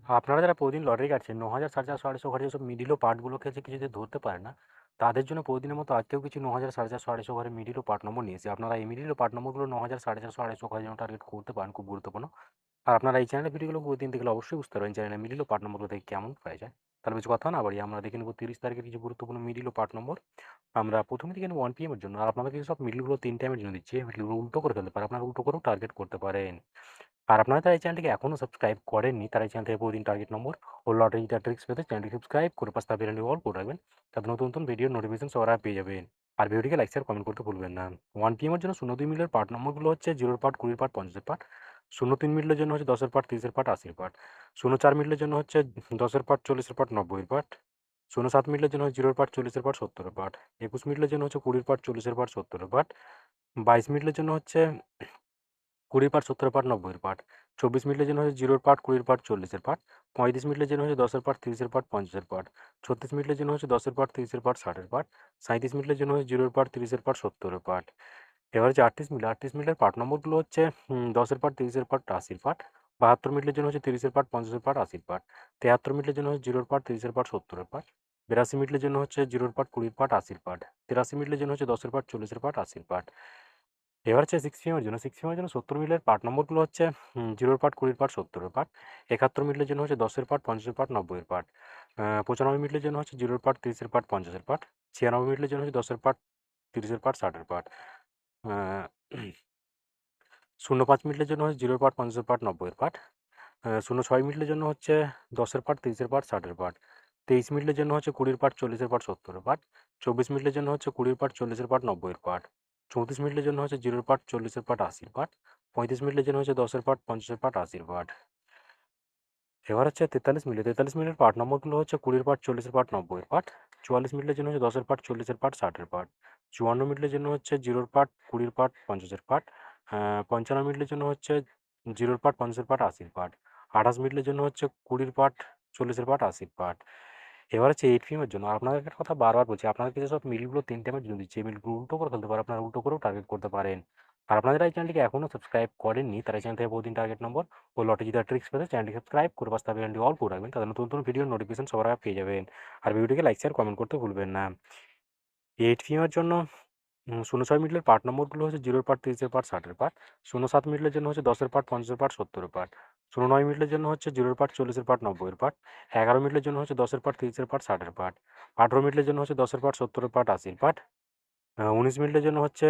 আপনারা যারা প্রতিদিন লটারি কাটছেন ৯,০০০, ৪,৫০০, ৪,৫০০ ঘরে যেসব মিডিল ও পার্টগুলোকে হচ্ছে কিছু যদি ধরতে পারে না, তাদের জন্য প্রতিদিনের মতো আজকেও কিছু ৯,০০০, ৪,৫০০, ৪,৫০০ ঘরে মিডিল ও পার্ট নম্বর নিয়েছি। আপনারা এই মিডিল ও পার্ট নম্বরগুলো ৯,০০০, ৪,৫০০, ৪,৫০০ ঘরে যেন টার্গেট করতে পারেন, খুব গুরুত্বপূর্ণ। আর আপনারা এই চ্যানেলের ভিডিওগুলো প্রতিদিন দেখলে অবশ্যই বুঝতে পারবেন চ্যানেলের মিডিল ও পার্ট নম্বরগুলো থেকে কেমন পাওয়া যায়। তাহলে বেশি কথা না বাড়িয়ে আমরা দেখে নেব ৩০ তারিখের কিছু গুরুত্বপূর্ণ মিডিল ও পার্ট নম্বর। আমরা প্রথমে দেখে নেব 1 PM এর জন্য। আর আপনাদের কিন্তু সব মিডিলগুলো ৩ টাইমের জন্য দিচ্ছি। এই মিডিলগুলো উল্টো করে ফেলতে পারে। আপনারা উল্টো করেও টার্গেট করতে পারেন। আর আপনারা যারা এই চ্যানেলটিকে এখনও সাবস্ক্রাইব করেননি, তারা এই চ্যানেল থেকে প্রতিদিন টার্গেট নম্বর ও লটারি ট্রিক্স পেতে চ্যানেলটি সাবস্ক্রাইব করে পাশে থাকা বেল আইকনটি অল করে রাখবেন। তাতে নতুন নতুন ভিডিওর নোটিফিকেশন সবার আগে পেয়ে যাবেন। আর ভিডিওটিকে লাইক শেয়ার কমেন্ট করতে ভুলবেন না। 1 PM এর জন্য ০২ মিলের পার্ট নম্বরগুলো হচ্ছে 0 পার্ট, 20 পার্ট, 50 পার্ট। ০৩ মিলের জন্য হচ্ছে 10 পার্ট, 30 পার্ট, 80 পার্ট। ০৪ মিলের জন্য হচ্ছে 10 পার্ট, 40 পার্ট, 90 পার্ট। ০৭ মিলের জন্য হচ্ছে 0 পার্ট, 40 পার্ট, 70 পার্ট। 21 মিলের জন্য হচ্ছে 20 পার্ট, 40 পার্ট, 70 পার্ট। 22 মিলের জন্য হচ্ছে 20 পার্ট, 70 পার্ট, 90 পার্ট। 24 মিনিটের জন্য হচ্ছে 0 পার্ট, 20 পার্ট, 40 পার্ট। 35 মিনিটের জন্য হচ্ছে 10 পার্ট, 30 পার্ট, 50 পার্ট। 36 মিনিটের জন্য হচ্ছে 10 পার্ট, 30 পার্ট, 60 পার্ট। 37 মিনিটের জন্য হচ্ছে 0 পার্ট, 30 পার্ট, 70 পার্ট। এবার হচ্ছে 38 মিনিট। 38 মিনিটের পার্ট নম্বরগুলো হচ্ছে 10 পার্ট, 30 পার্ট, 80 পার্ট। 72 মিনিটের জন্য হচ্ছে 30 পার্ট, 50 পার্ট, 80 পার্ট। 73 মিনিটের জন্য হচ্ছে 0 পার্ট, 30 পার্ট, 70 পার্ট। 82 মিনিটের জন্য হচ্ছে 0 পার্ট, 20 পার্ট, 80 পার্ট। 83 মিনিটের জন্য হচ্ছে 10 পার্ট, 40 পার্ট, 80 পার্ট। এবার হচ্ছে 6 PM এর জন্য। 6 PM এর জন্য 70 মিলের পার্ট নম্বরগুলো হচ্ছে 0 পার্ট, 20 পার্ট, 70 পার্ট। 71 মিনিটের জন্য হচ্ছে 10 পার্ট, 50 পার্ট, 90 পার্ট। 95 মিনিটের জন্য হচ্ছে 0 পার্ট, 30 পার্ট, 50 পার্ট। 96 মিনিটের জন্য হচ্ছে 10 পার্ট, 30 পার্ট, 60 পার্ট। আ 05 মিনিটের জন্য হচ্ছে 0 পার্ট, 50 পার্ট, 90 পার্ট। 06 মিনিটের জন্য হচ্ছে 10 পার্ট, 30 পার্ট, 60 পার্ট। 23 মিনিটের জন্য হচ্ছে 20 পার্ট, 40 পার্ট, 70 পার্ট। 24 মিনিটের জন্য হচ্ছে 20 পার্ট, 40 পার্ট, 90 পার্ট। 34 মিনিটের জন্য হচ্ছে 0 পার্ট, 40 পার্ট, 80 পার্ট। 35 মিনিটের জন্য হচ্ছে 10 পার্ট, 50 পার্ট, 80 পার্ট। এবার হচ্ছে 43 মিনিট। 43 মিনিটের পার্ট নম্বরগুলো হচ্ছে 20 পার্ট, 40 পার্ট, 90 পার্ট। 44 মিনিটের জন্য হচ্ছে 10 পার্ট, 40 পার্ট, 60 পার্ট। 54 মিনিটের জন্য হচ্ছে 0 পার্ট, 20 পার্ট, 50 পার্ট। 55 মিনিটের জন্য হচ্ছে 0 পার্ট, 50 পার্ট, 80 পার্ট। 28 মিনিটের জন্য হচ্ছে 20 পার্ট, 40 পার্ট, 80 পার্ট। এবার হচ্ছে 8 PM এর জন্য। আপনাদের একটা কথা বারবার বলছি, আপনাদেরকে যেসব মিলগুলো 3 টাইমের জন্য দিচ্ছি, এই মিলগুলো উল্টো করে ফেলতে পারে। আপনারা উল্টো করেও টার্গেট করতে পারেন। আর আপনারা যারা এই চ্যানেলটিকে এখনও সাবস্ক্রাইব করেননি, তারা এই চ্যানেল থেকে প্রতিদিন টার্গেট নম্বর ও লটারি জেতার ট্রিক্স পেতে চ্যানেলটি সাবস্ক্রাইব করে পাশে থাকা বেল আইকনটি অল করে রাখবেন। তাদের নতুন নতুন ভিডিওর নোটিফিকেশন সবার আগে পেয়ে যাবেন। আর ভিডিওটিকে লাইক শেয়ার কমেন্ট করতে ভুলবেন না। 8 PM এর জন্য 06 মিনিটের পার্ট নম্বরগুলো হচ্ছে 0 পার্ট, 30 পার্ট, 60 পার্ট। 07 মিনিটের জন্য হচ্ছে 10 পার্ট, 50 পার্ট, 70 পার্ট। 09 মিনিটের জন্য হচ্ছে 0 পার্ট, 40 পার্ট, 90 পার্ট। 11 মিনিটের জন্য হচ্ছে 10 পার্ট, 30 পার্ট, 60 পার্ট। 18 মিনিটের জন্য হচ্ছে 10 পার্ট, 70 পার্ট, 80 পার্ট। 19 মিনিটের জন্য হচ্ছে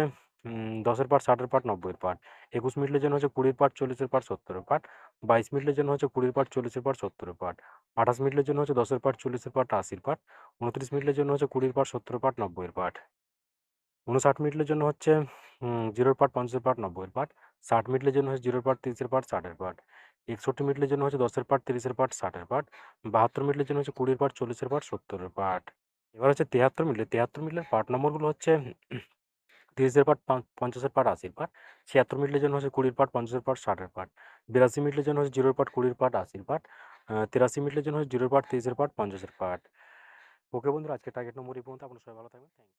10 পার্ট, 60 পার্ট, 90 পার্ট। 21 মিনিটের জন্য হচ্ছে 20 পার্ট, 40 পার্ট, 70 পার্ট। 22 মিনিটের জন্য হচ্ছে 20 পার্ট, 40 পার্ট, 70 পার্ট। 28 মিনিটের জন্য হচ্ছে 10 পার্ট, 40 পার্ট, 80 পার্ট। 29 মিনিটের জন্য হচ্ছে 20 পার্ট, 70 পার্ট, 90 পার্ট। 59 মিনিটের জন্য হচ্ছে 0 পার্ট, 50 পার্ট, 90 পার্ট। 60 মিনিটের জন্য হচ্ছে 0 পার্ট, 30 পার্ট, 60 পার্ট। 61 মিনিটের জন্য হচ্ছে 10 পার্ট, 30 পার্ট, 60 পার্ট। 72 মিনিটের জন্য হচ্ছে 20 পার্ট, 40 পার্ট, 70 পার্ট। এবার হচ্ছে 73 মিনিট। 73 মিনিটের পার্ট নম্বরগুলো হচ্ছে 30 পার্ট, 50 পার্ট, 80 পার্ট। 76 মিনিটের জন্য হচ্ছে 20 পার্ট, 50 পার্ট, 60 পার্ট। 82 মিনিটের জন্য হচ্ছে 0 পার্ট, 20 পার্ট, 80 পার্ট। 83 মিনিটের জন্য হচ্ছে 0 পার্ট, 30 পার্ট, 50 পার্ট। ওকে বন্ধুরা, আজকে টার্গেট নম্বর এই পর্যন্ত। আপনারা সবাই ভালো থাকবেন। Thank you.